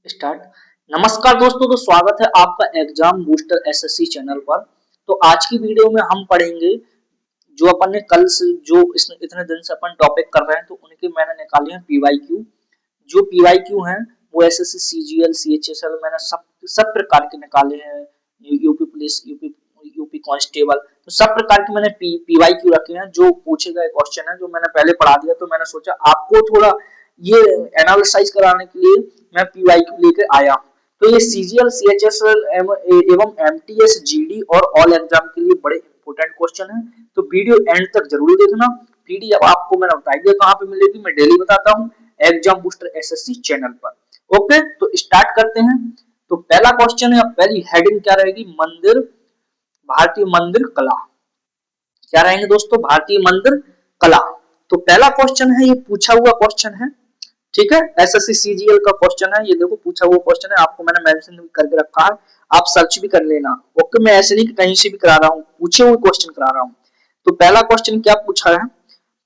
Start. नमस्कार दोस्तों, तो स्वागत है आपका एग्जाम बूस्टर एसएससी चैनल पर। तो आज की वीडियो में हम पढ़ेंगे जो अपन ने कल से जो इतने दिन से अपन टॉपिक कर रहे हैं, तो उनके मैंने निकाले हैं पीवाईक्यू। जो पीवाईक्यू हैं वो एसएससी सीजीएल सीएचएसएल मैंने सब प्रकार के निकाले हैं। यूपी पुलिस, यूपी कांस्टेबल, तो सब प्रकार के मैंने पीवाईक्यू रखे हैं। जो पूछे गए क्वेश्चन है जो मैंने पहले पढ़ा दिया, तो मैंने सोचा आपको थोड़ा ये एनालिसाइज कराने के लिए मैं पीवाईक्यू लेके आया हूँ। तो ये सीजीएल सीएचएसएल एवं एमटीएस जीडी और ऑल एग्जाम के लिए बड़े इंपोर्टेंट क्वेश्चन है। तो वीडियो एंड तक जरूर देखना। पीडीएफ आपको मैंने बताई दिया कहाँ पे मिलेगी, मैं डेली बताता हूँ एग्जाम बूस्टर एसएससी चैनल पर। ओके, तो स्टार्ट करते हैं। तो पहला क्वेश्चन है, पहली हेडिंग क्या रहेगी, मंदिर, भारतीय मंदिर कला। क्या रहेंगे दोस्तों, भारतीय मंदिर कला। तो पहला क्वेश्चन है, ये पूछा हुआ क्वेश्चन है, ठीक है, एसएससी सीजीएल का क्वेश्चन है। ये देखो पूछा हुआ क्वेश्चन है, आपको मैंने मेंशन भी करके रखा है, आप सर्च भी कर लेना। ओके, मैं ऐसे नहीं कि कहीं से भी करा रहा हूँ, पूछे हुए क्वेश्चन करा रहा हूँ। तो पहला क्वेश्चन क्या पूछा है,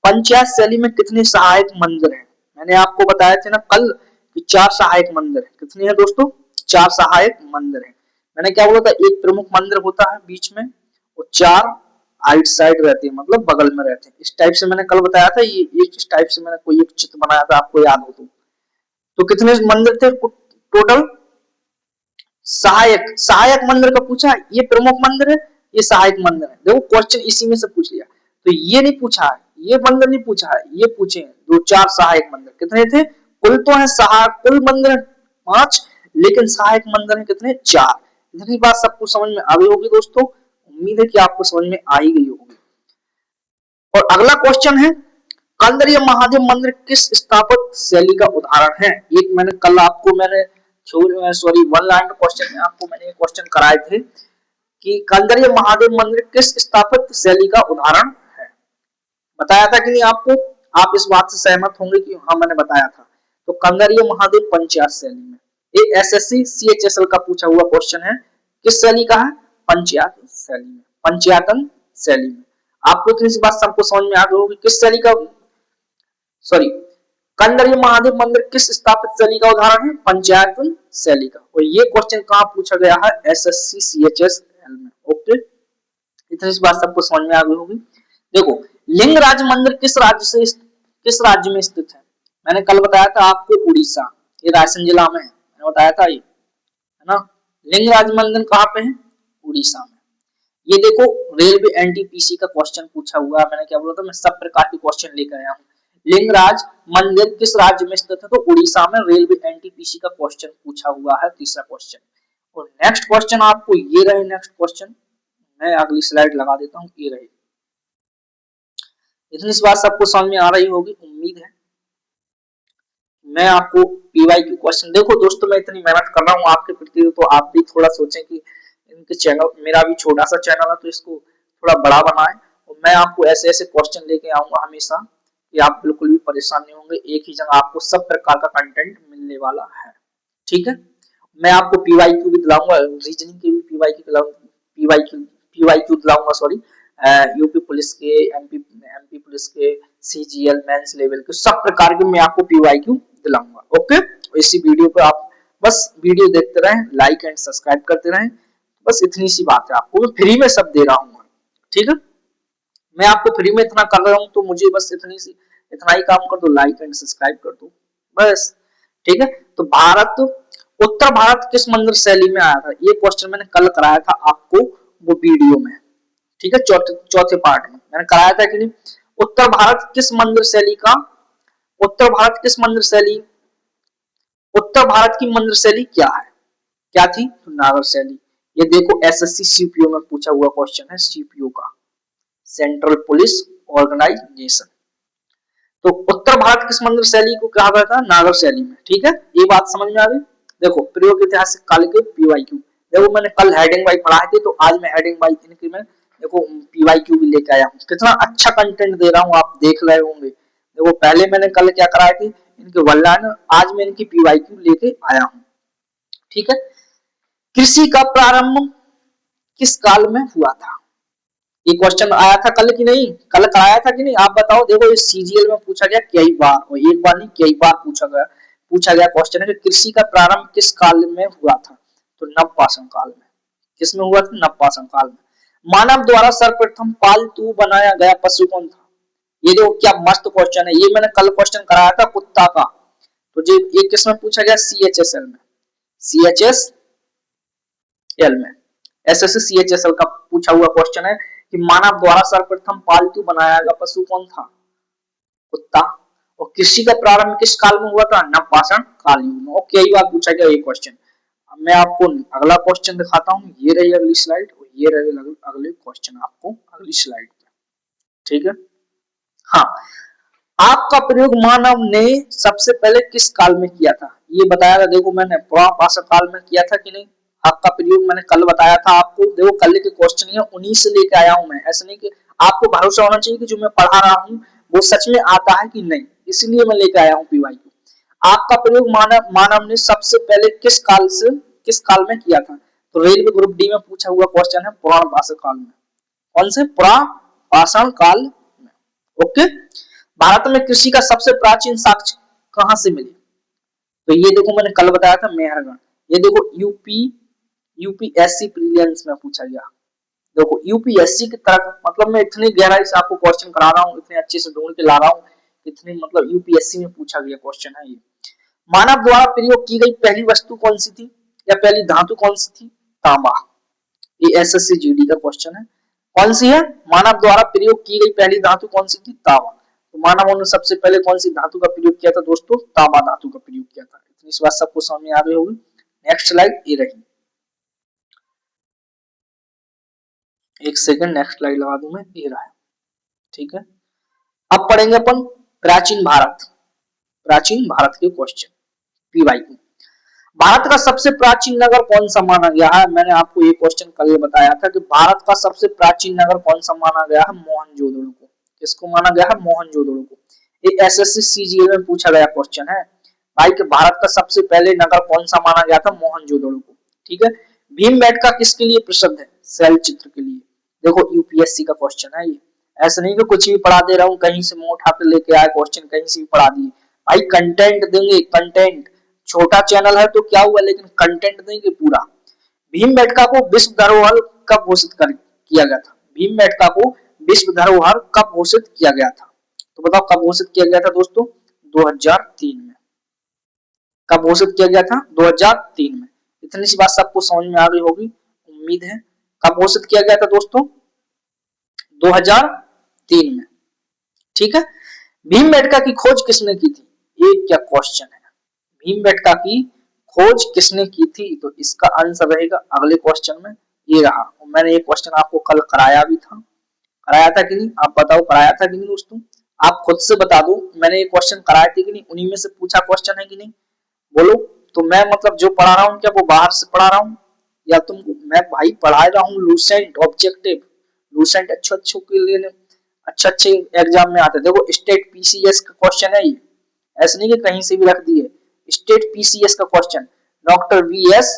पंचायत शैली में कितने सहायक मंदिर हैं। मैंने आपको बताया थे ना कल कि 4 सहायक मंदिर है। कितने हैं दोस्तों, 4 सहायक मंदिर है। मैंने क्या बोला था, एक प्रमुख मंदिर होता है बीच में और 4 आइट साइड रहते हैं, मतलब बगल में रहते हैं। इस टाइप से मैंने कल बताया था, ये इस टाइप से मैंने कोई एक चित्र बनाया था, आपको याद हो तो कितने मंदिर थे टोटल, सहायक सहायक मंदिर का पूछा। ये प्रमुख मंदिर है, ये सहायक मंदिर है। देखो क्वेश्चन इसी में से पूछ लिया। तो ये नहीं पूछा है, ये मंदिर नहीं पूछा है, ये पूछे दो 4 सहायक मंदिर। कितने थे, कुल तो है सहायक, कुल मंदिर 5, लेकिन सहायक मंदिर है कितने, 4। इतनी बात सबको समझ में आ गई होगी दोस्तों, उम्मीद है कि आपको समझ में आ ही गई होगी। और अगला क्वेश्चन है, कंदरिया महादेव मंदिर किस स्थापत्य शैली का उदाहरण है। एक मैंने कल आपको मैंने सॉरी वन लाइन क्वेश्चन में आपको मैंने क्वेश्चन कराए थे कि कंदरिया महादेव मंदिर किस स्थापत्य शैली का उदाहरण है। बताया था कि नहीं आपको, आप इस बात से सहमत होंगे कि हाँ मैंने बताया था। तो कंदरिया महादेव पंचायत शैली में, ये एसएससी सीएचएसएल का पूछा हुआ क्वेश्चन है, किस शैली का है, पंचायत शैली में, पंचायतन शैली में। आपको इतनी सी बात सबको समझ में आ गई होगी, किस शैली का, सॉरी, कंदरिया महादेव मंदिर किस स्थापित शैली का उदाहरण है, पंचायतन शैली का। और ये क्वेश्चन कहाँ पूछा गया है, एसएससी सीएचएसएल में। ओके, इतनी सी बात सबको समझ में आ गई होगी। देखो, लिंगराज मंदिर किस राज्य में स्थित है। मैंने कल बताया था आपको, उड़ीसा, ये रायसेन जिला में है, मैंने बताया था ये, है ना। लिंगराज मंदिर कहाँ पे है, उड़ीसा में। ये देखो रेलवे एनटीपीसी का क्वेश्चन पूछा हुआ है। मैंने क्या बोला था, मैं सब प्रकार के क्वेश्चन लेकर आया हूँ। लिंगराज मंदिर किस राज्य में स्थित है, तो उड़ीसा में। रेलवे एनटीपीसी का क्वेश्चन पूछा हुआ है, तीसरा क्वेश्चन। और नेक्स्ट क्वेश्चन आपको ये रहे, नेक्स्ट क्वेश्चन मैं अगली स्लाइड लगा देता हूँ, ये रहे। इतनी बात सबको समझ में आ रही होगी, उम्मीद है। मैं आपको पीवाईक्यू क्वेश्चन, देखो दोस्तों मैं इतनी मेहनत कर रहा हूँ आपके प्रति, तो आप भी थोड़ा सोचें कि इनके चैनल, मेरा भी छोटा सा चैनल है तो इसको थोड़ा बड़ा बनाएं। और मैं आपको ऐसे ऐसे क्वेश्चन लेके आऊंगा हमेशा कि आप बिल्कुल भी परेशान नहीं होंगे। एक ही जगह आपको सब प्रकार का कंटेंट मिलने वाला है, ठीक है। मैं आपको पीवाईक्यू भी दिलाऊंगा, रीजनिंग के भी पीवाईक्यू दिलाऊंगा, पीवाईक्यू दिलाऊंगा, सॉरी, यूपी पुलिस के, एमपी पुलिस के, सीजीएल मेंस लेवल के, सब प्रकार के मैं आपको पीवाईक्यू दिलाऊंगा। ओके, इसी वीडियो पे आप बस वीडियो देखते रहें, लाइक एंड सब्सक्राइब करते रहें, बस इतनी सी बात है। आपको मैं फ्री में सब दे रहा हूँ, ठीक है। मैं आपको फ्री में इतना कर रहा हूँ, तो मुझे बस इतना ही काम कर दो, लाइक एंड सब्सक्राइब कर दो बस, ठीक है। तो भारत, उत्तर भारत किस मंदिर शैली में आया था, ये क्वेश्चन मैंने कल कराया था आपको वो वीडियो में, ठीक है, चौथे पार्ट में मैंने कराया था कि नहीं। उत्तर भारत किस मंदिर शैली का, उत्तर भारत किस मंदिर शैली, उत्तर भारत की मंदिर शैली क्या है, क्या थी, तो नागर शैली। ये देखो एसएससी सीपीओ में पूछा हुआ क्वेश्चन है, सीपीओ का, सेंट्रल पुलिस ऑर्गेनाइजेशन। तो उत्तर भारत किस मंदिर शैली को कहा गया था, नागर शैली में, ठीक है। ये बात समझ में आ गई। देखो प्रयोग ऐतिहासिक काल के पीवाईक्यू, देखो मैंने कल हेडिंग वाइज पढ़ाए थे, तो आज मैं हेडिंग वाइज इनकी मैं देखो पीवाईक्यू भी लेके आया हूँ। कितना अच्छा कंटेंट दे रहा हूँ, आप देख रहे होंगे। देखो पहले मैंने कल क्या कराए थे, इनके वन लाइन, आज मैं इनकी पीवाईक्यू लेके आया हूँ, ठीक है। कृषि का प्रारंभ किस काल में हुआ था, ये क्वेश्चन आया था कल की नहीं, कल कराया था कि नहीं, आप बताओ। देखो इस सीजीएल में पूछा गया कई बार, और एक बार नहीं कई बार पूछा गया, पूछा गया क्वेश्चन है कि कृषि का प्रारंभ किस काल में हुआ था, तो नवपाषाण काल में। किसमें हुआ था? नवपाषाण काल में। मानव द्वारा सर्वप्रथम पालतू बनाया गया पशु कौन था? ये देखो क्या मस्त क्वेश्चन है, ये मैंने कल क्वेश्चन कराया था कुत्ता का, तो ये किसमें पूछा गया? CHSL में, CHSL में, SSC CHSL का पूछा हुआ क्वेश्चन है कि मानव द्वारा सर्वप्रथम पालतू बनाया गया पशु कौन था? कुत्ता। और कृषि का प्रारंभ किस काल में हुआ था? नवपाषाण काल में। और कई बार पूछा गया ये क्वेश्चन। अब मैं आपको अगला क्वेश्चन दिखाता हूँ, ये रही अगली स्लाइड, और ये रहे अगले क्वेश्चन आपको अगली स्लाइड पे, ठीक है। हाँ, आग का प्रयोग मानव ने सबसे पहले किस काल में किया था? ये बताया था, देखो मैंने पुरापाषाण काल में किया था कि नहीं? आग का प्रयोग मैंने कल बताया था आपको, देखो कल के क्वेश्चन है उन्हीं से लेके आया हूं मैं, ऐसा नहीं कि आपको भरोसा होना चाहिए कि जो मैं पढ़ा रहा हूँ वो सच में आता है कि नहीं, इसलिए मैं लेके आया हूँ PYQ। आग का प्रयोग मानव ने सबसे पहले किस काल में किया था? तो रेलवे ग्रुप डी में पूछा हुआ क्वेश्चन है पुरापाषाण काल में। कौन से? पुरापाषाण काल में। ओके। भारत में कृषि का सबसे प्राचीन साक्ष्य कहां से मिले? तो ये देखो मैंने कल बताया था मेहरगढ़। ये देखो यूपीएससी प्रीलिम्स में पूछा गया। देखो यूपीएससी की तरफ, मतलब मैं इतनी गहराई से आपको क्वेश्चन करा रहा हूँ, इतने अच्छे से ढूंढ के ला रहा हूँ, इतने मतलब यूपीएससी में पूछा गया क्वेश्चन है ये। मानव द्वारा प्रयोग की गई पहली वस्तु कौन सी थी, या पहली धातु कौन सी थी? तांबा। ये एसएससी जीडी का क्वेश्चन है। कौन सी है? मानव द्वारा प्रयोग की गई पहली धातु कौन सी थी? तांबा। तो मानवों ने सबसे पहले कौन सी धातु का प्रयोग किया था दोस्तों? तांबा धातु का प्रयोग किया था। इतनी सी बात सबको समझ में आ गई होगी। नेक्स्ट स्लाइड ये रही, एक सेकंड नेक्स्ट स्लाइड लगा दूं मैं, ये रहा, ठीक है। अब पढ़ेंगे अपन प्राचीन भारत, प्राचीन भारत के क्वेश्चन PYQ। भारत का सबसे प्राचीन नगर कौन सा माना गया है? मैंने आपको ये क्वेश्चन कल बताया था कि भारत का सबसे प्राचीन नगर कौन सा माना गया है? मोहनजोदड़ो को। किसको माना गया है? मोहनजोदड़ो को। ये एसएससी सीजीएल में पूछा गया क्वेश्चन है भाई कि भारत का सबसे पहले नगर कौन सा माना गया था? मोहनजोदड़ो को, ठीक है। भीमबेटका किसके लिए प्रसिद्ध है? शैल चित्र के लिए। देखो यूपीएससी का क्वेश्चन है ये, ऐसा नहीं कि कुछ भी पढ़ा दे रहा हूँ, कहीं से मुंह उठा के लेके आए क्वेश्चन, कहीं से भी पढ़ा दिए। भाई कंटेंट देंगे, कंटेंट। छोटा चैनल है तो क्या हुआ, लेकिन कंटेंट देंगे पूरा। भीमबेटका को विश्व धरोहर कब घोषित किया गया था? भीमबेटका को विश्व धरोहर कब घोषित किया गया था? तो बताओ कब घोषित किया गया था दोस्तों? 2003 में। कब घोषित किया गया था? 2003 में। इतनी सी बात सबको समझ में आ गई होगी, उम्मीद है। कब घोषित किया गया था दोस्तों? 2003 में, ठीक है। भीमबेटका की खोज किसने की थी? ये क्या क्वेश्चन है, भीमबेटका की खोज किसने की थी? तो इसका आंसर रहेगा अगले क्वेश्चन में, ये रहा। मैंने ये क्वेश्चन आपको कल कराया भी था, कराया था कि नहीं? आप बताओ कराया था कि नहीं दोस्तों? आप खुद से बता दो, मैंने ये क्वेश्चन कराए थे कि नहीं? उन्हीं में से पूछा क्वेश्चन है कि नहीं? बोलो। तो मैं मतलब जो पढ़ा रहा हूँ क्या वो बाहर से पढ़ा रहा हूँ, या तुमको मैं भाई पढ़ा रहा हूँ लूसेंट ऑब्जेक्टिव, लूसेंट अच्छे के लिए, अच्छे एग्जाम में आते। देखो स्टेट पीसीएस का क्वेश्चन है ये, ऐसा नहीं कि कहीं से भी रख दिए। स्टेट पीसीएस का क्वेश्चन, डॉक्टर VS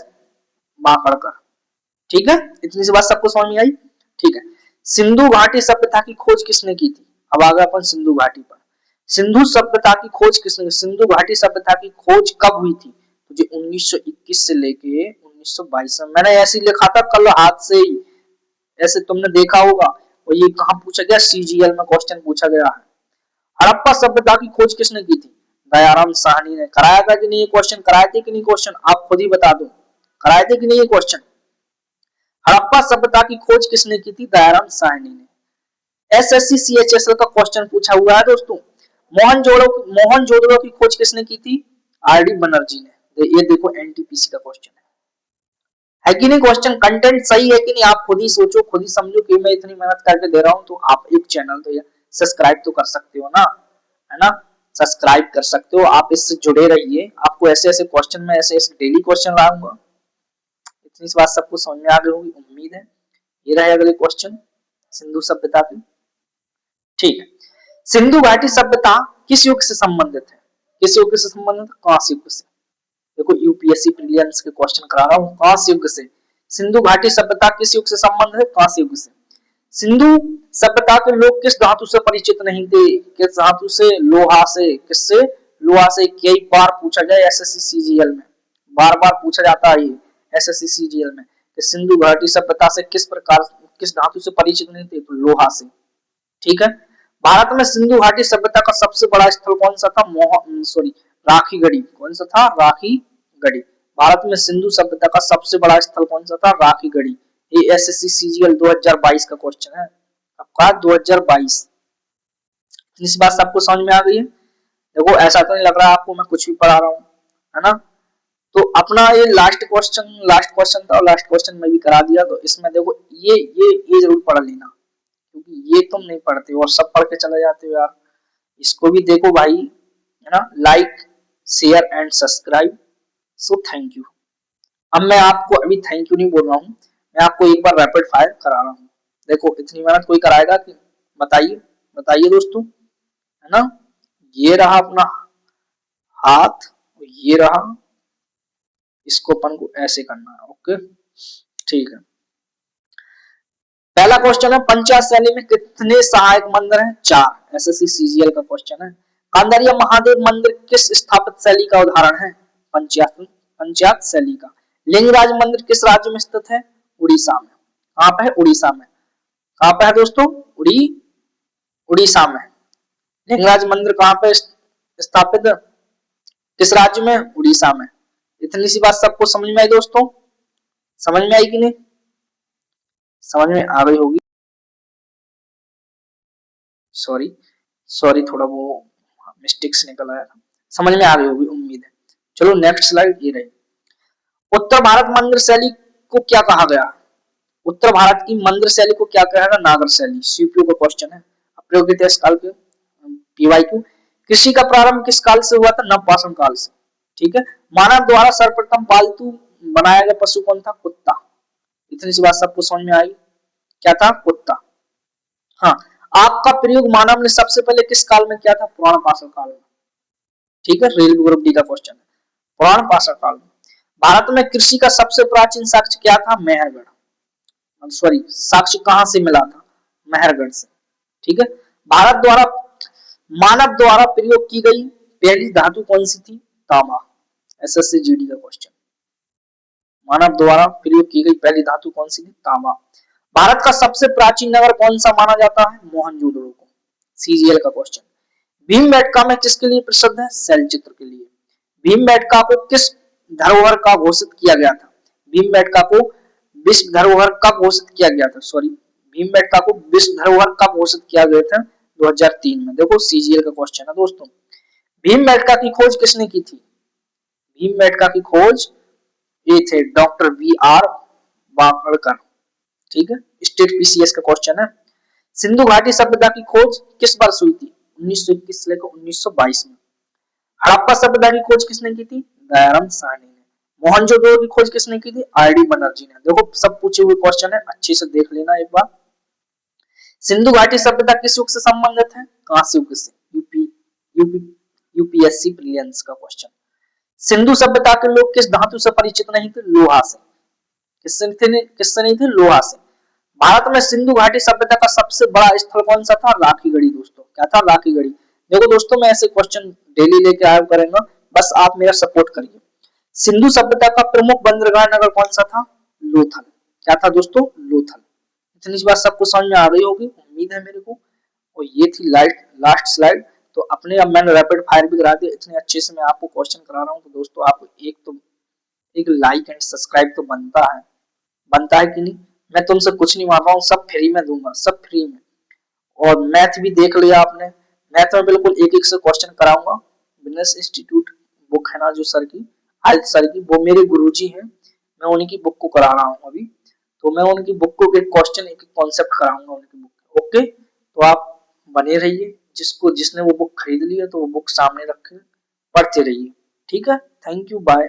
माकड़कर, ठीक है। इतनी सी बात सबको समझ में आई, ठीक है। सिंधु घाटी सभ्यता की खोज किसने की थी? अब आ गए अपन सिंधु घाटी पर। सिंधु सभ्यता की खोज किसने, सिंधु घाटी सभ्यता की खोज कब हुई थी? तो जी 1921 से लेके 1922 में। मैंने ऐसे लिखा था कल हाथ से ही, ऐसे तुमने देखा होगा। और ये कहां पूछा गया? सीजीएल में क्वेश्चन पूछा गया है। हड़प्पा सभ्यता की खोज किसने की थी? दयाराम साहनी ने। कराया था कि नहीं ये क्वेश्चन? कराए थे कि नहीं क्वेश्चन? आप खुद ही बता दो, कराए थे कि नहीं ये क्वेश्चन? हड़प्पा सभ्यता की खोज किसने की थी? दयाराम साहनी ने। एसएससी सीएचएसएल का क्वेश्चन पूछा हुआ है दोस्तों। मोहनजोदड़ो की खोज किसने की थी? आरडी बनर्जी ने। ये देखो एनटीपीसी का क्वेश्चन है कि नहीं? क्वेश्चन कंटेंट सही है कि नहीं? आप खुद ही सोचो, खुद ही समझो कि मैं इतनी मेहनत करके दे रहा हूं, तो आप एक चैनल तो सब्सक्राइब तो कर सकते हो ना, है ना? सब्सक्राइब कर सकते हो, आप इससे जुड़े रहिए। आपको ऐसे ऐसे क्वेश्चन में ऐसे ऐसे डेली क्वेश्चन लाऊंगा। इतनी बात सबको समझ में आ गई होगी, उम्मीद है। ये रहे अगले क्वेश्चन सिंधु सभ्यता की, ठीक है। सिंधु घाटी सभ्यता किस युग से संबंधित है? किस युग से संबंधित? कांस्य युग से। देखो यूपीएससी प्रीलिम्स के क्वेश्चन करा रहा हूं कांस्य युग से। सिंधु घाटी सभ्यता किस युग से संबंधित है? कांस्य युग से। सिंधु सभ्यता के लोग किस धातु से परिचित नहीं थे? किस धातु से? लोहा से। किससे? लोहा से कई बार पूछा गया एसएससी सीजीएल में, बार बार पूछा जाता है ये एसएससी सीजीएल में कि सिंधु घाटी सभ्यता से किस धातु से परिचित नहीं थे, तो लोहा से। ठीक है। भारत में सिंधु घाटी सभ्यता का सबसे बड़ा स्थल कौन सा था? राखी गढ़ी। कौन सा था? राखी गढ़ी। भारत में सिंधु सभ्यता का सबसे बड़ा स्थल कौन सा था? राखी गढ़ी। ये एसएससी सीजीएल 2022 का क्वेश्चन है, आपका 2022। इस बात सबको समझ में आ गई है? देखो ऐसा तो नहीं लग रहा आपको मैं कुछ भी पढ़ा रहा हूँ, है ना? तो अपना ये लास्ट क्वेश्चन था, और लास्ट क्वेश्चन में भी करा दिया। तो इसमें देखो ये जरूर पढ़ लेना, क्योंकि ये तुम नहीं पढ़ते हो और सब पढ़ के चले जाते हो यार। इसको भी देखो भाई, है ना? Like share and subscribe. So thank you. अब मैं आपको अभी थैंक यू नहीं बोल रहा हूँ, मैं आपको एक बार रैपिड फायर करा रहा हूँ। देखो इतनी मेहनत कोई कराएगा कि? बताइए बताइए दोस्तों, है ना? ये रहा अपना हाथ, ये रहा, इसको अपन को ऐसे करना है। ओके ठीक है। पहला क्वेश्चन है, पंचायत शैली में कितने सहायक मंदिर हैं? 4। एसएससी सीजीएल का क्वेश्चन है। कांदारिया महादेव मंदिर किस स्थापित शैली का उदाहरण है? पंचायत शैली का। लिंगराज मंदिर किस राज्य में स्थित है? उड़ीसा में। कहां पे है? उड़ीसा में। कहां पे है दोस्तों? उड़ीसा में। लिंगराज मंदिर कहां पे स्थापित है? किस राज्य में? उड़ीसा में। इतनी सी बात सबको समझ में आई दोस्तों? समझ में आई कि नहीं? समझ में आ गई होगी। सॉरी थोड़ा वो मिस्टेक से निकल आया था। समझ में आ गई होगी उम्मीद है। चलो नेक्स्ट स्लाइड ये रही। उत्तर भारत मंदिर शैली को क्या कहा गया? उत्तर भारत की मंदिर शैली को क्या कहा गया? नागर शैली। सीपीयू का क्वेश्चन है, प्रयोग इतिहास काल के पीवाईक्यू। कृषि का प्रारंभ किस काल से हुआ था? नवपाषाण काल से। ठीक है। मानव द्वारा सर्वप्रथम पालतू बनाया गया पशु कौन था? कुत्ता। इतनी सी बात सबको समझ में आई? क्या था? कुत्ता। हाँ। आग का प्रयोग मानव ने सबसे पहले किस काल में किया था? पुराण पाषाण काल में। ठीक है। रेलवे ग्रुप डी का क्वेश्चन है, पुराण पाषाण काल में। भारत में कृषि का सबसे प्राचीन साक्ष्य क्या था? मेहरगढ़। साक्ष्य कहां से मिला था? मेहरगढ़ से। ठीक है। भारत द्वारा मानव द्वारा प्रयोग की गई पहली धातु कौन सी थी? तांबा। एसएससी जीडी का क्वेश्चन। मानव द्वारा प्रयोग की गई पहली धातु कौन सी थी? तांबा। भारत का सबसे प्राचीन नगर कौन सा माना जाता है? मोहनजोदड़ो को। सीजीएल का क्वेश्चन। भीमबेटका में किसके लिए प्रसिद्ध है? शैलचित्र के लिए। भीमबेटका को किस धरोहर का घोषित किया गया था? भीमबेटका को विश्व धरोहर कब घोषित किया गया था? भीमबेटका को विश्व धरोहर कब घोषित किया गया था? 2003 में। देखो सीजीएल का क्वेश्चन है दोस्तों। भीमबेटका की खोज किसने की थी? भीमबेटका की खोज ये थे डॉक्टर वी.आर. वाकड़कर। ठीक है। स्टेट पीसीएस का क्वेश्चन है। सिंधु घाटी सभ्यता की खोज किस वर्ष हुई थी? 1921 से लेकर 1922 में। हड़प्पा सभ्यता की खोज किसने की थी? दयाराम साहनी ने। मोहनजोदड़ो की खोज किसने की थी? आर.डी. बनर्जी ने। देखो सब पूछे हुए क्वेश्चन है, अच्छे से देख लेना एक बार। सिंधु घाटी सभ्यता किस युग से संबंधित है? कांस्य युग से। यूपीएससी प्रीलिम्स का क्वेश्चन। सिंधु सभ्यता के लोग किस धातु से परिचित नहीं थे? लोहा से। किससे नहीं थे? लोहा से। भारत में सिंधु घाटी सभ्यता का सबसे बड़ा स्थल कौन सा था? राखी गढ़ी दोस्तों। क्या था? राखी गढ़ी। देखो दोस्तों मैं ऐसे क्वेश्चन डेली लेके आया करूंगा, बस आप मेरा सपोर्ट करिए। सिंधु सभ्यता का प्रमुख बंदरगाह नगर कौन सा था? लोथल। क्या था दोस्तों? लोथल। इतनी बात सबको समझ में आ गई होगी उम्मीद है मेरे को। और ये थी लास्ट स्लाइड। तो अपने अब मैंने रैपिड फायर भी करा दिया, इतने अच्छे से मैं आपको क्वेश्चन करा रहा हूँ, तो दोस्तों आपको एक लाइक एंड सब्सक्राइब तो बनता है कि नहीं? मैं तुमसे कुछ नहीं मांग रहा हूँ, सब फ्री में दूंगा, सब फ्री में। और मैथ भी देख लिया आपने, मैथ में बिल्कुल एक एक से क्वेश्चन कराऊंगा। बिजनेस इंस्टीट्यूट बुक है ना जो सर की, आदित्य सर की, वो मेरे गुरुजी हैं, मैं उन्हीं की बुक को करा रहा हूँ अभी। तो मैं उनकी बुक को एक क्वेश्चन एक कॉन्सेप्ट कराऊंगा उनकी बुक। ओके, तो आप बने रहिए। जिसने वो बुक खरीद ली है तो वो बुक सामने रखे, पढ़ते रहिए। ठीक है, थैंक यू, बाय।